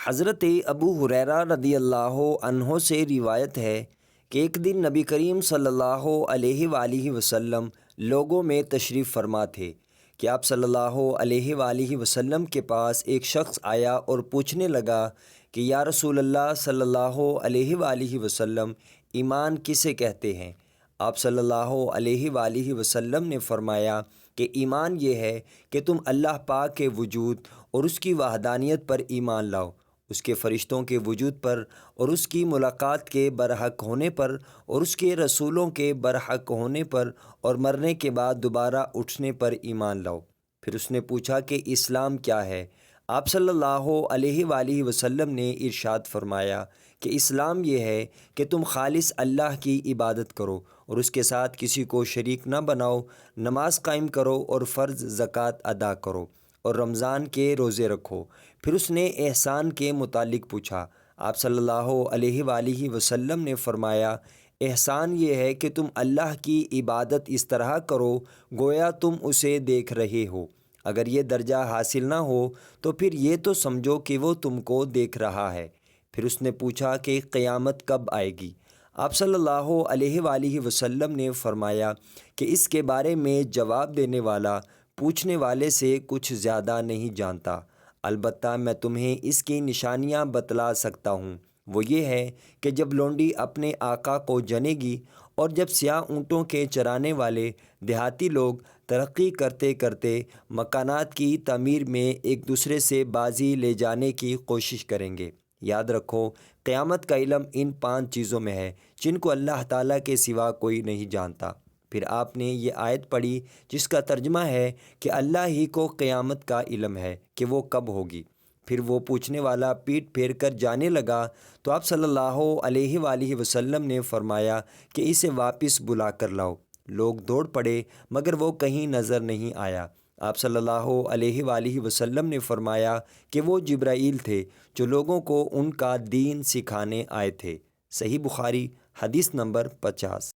حضرت ابو ہریرہ رضی اللہ عنہ سے روایت ہے کہ ایک دن نبی کریم صلی اللہ علیہ وآلہ وسلم لوگوں میں تشریف فرما تھے کہ آپ صلی اللہ علیہ وآلہ وسلم کے پاس ایک شخص آیا اور پوچھنے لگا کہ یا رسول اللہ صلی اللہ علیہ وآلہ وسلم ایمان کسے کہتے ہیں؟ آپ صلی اللہ علیہ وآلہ وسلم نے فرمایا کہ ایمان یہ ہے کہ تم اللہ پاک کے وجود اور اس کی وحدانیت پر ایمان لاؤ، اس کے فرشتوں کے وجود پر اور اس کی ملاقات کے برحق ہونے پر اور اس کے رسولوں کے برحق ہونے پر اور مرنے کے بعد دوبارہ اٹھنے پر ایمان لاؤ۔ پھر اس نے پوچھا کہ اسلام کیا ہے؟ آپ صلی اللہ علیہ وآلہ وسلم نے ارشاد فرمایا کہ اسلام یہ ہے کہ تم خالص اللہ کی عبادت کرو اور اس کے ساتھ کسی کو شریک نہ بناؤ، نماز قائم کرو اور فرض زکوٰۃ ادا کرو اور رمضان کے روزے رکھو۔ پھر اس نے احسان کے متعلق پوچھا۔ آپ صلی اللہ علیہ وآلہ وسلم نے فرمایا احسان یہ ہے کہ تم اللہ کی عبادت اس طرح کرو گویا تم اسے دیکھ رہے ہو۔ اگر یہ درجہ حاصل نہ ہو تو پھر یہ تو سمجھو کہ وہ تم کو دیکھ رہا ہے۔ پھر اس نے پوچھا کہ قیامت کب آئے گی؟ آپ صلی اللہ علیہ وآلہ وسلم نے فرمایا کہ اس کے بارے میں جواب دینے والا پوچھنے والے سے کچھ زیادہ نہیں جانتا، البتہ میں تمہیں اس کی نشانیاں بتلا سکتا ہوں۔ وہ یہ ہے کہ جب لونڈی اپنے آقا کو جنے گی اور جب سیاہ اونٹوں کے چرانے والے دیہاتی لوگ ترقی کرتے کرتے مکانات کی تعمیر میں ایک دوسرے سے بازی لے جانے کی کوشش کریں گے۔ یاد رکھو قیامت کا علم ان 5 چیزوں میں ہے جن کو اللہ تعالیٰ کے سوا کوئی نہیں جانتا۔ پھر آپ نے یہ آیت پڑھی جس کا ترجمہ ہے کہ اللہ ہی کو قیامت کا علم ہے کہ وہ کب ہوگی۔ پھر وہ پوچھنے والا پیٹ پھیر کر جانے لگا تو آپ صلی اللہ علیہ وآلہ وسلم نے فرمایا کہ اسے واپس بلا کر لاؤ۔ لوگ دوڑ پڑے مگر وہ کہیں نظر نہیں آیا۔ آپ صلی اللہ علیہ وآلہ وسلم نے فرمایا کہ وہ جبرائیل تھے جو لوگوں کو ان کا دین سکھانے آئے تھے۔ صحیح بخاری حدیث نمبر 50۔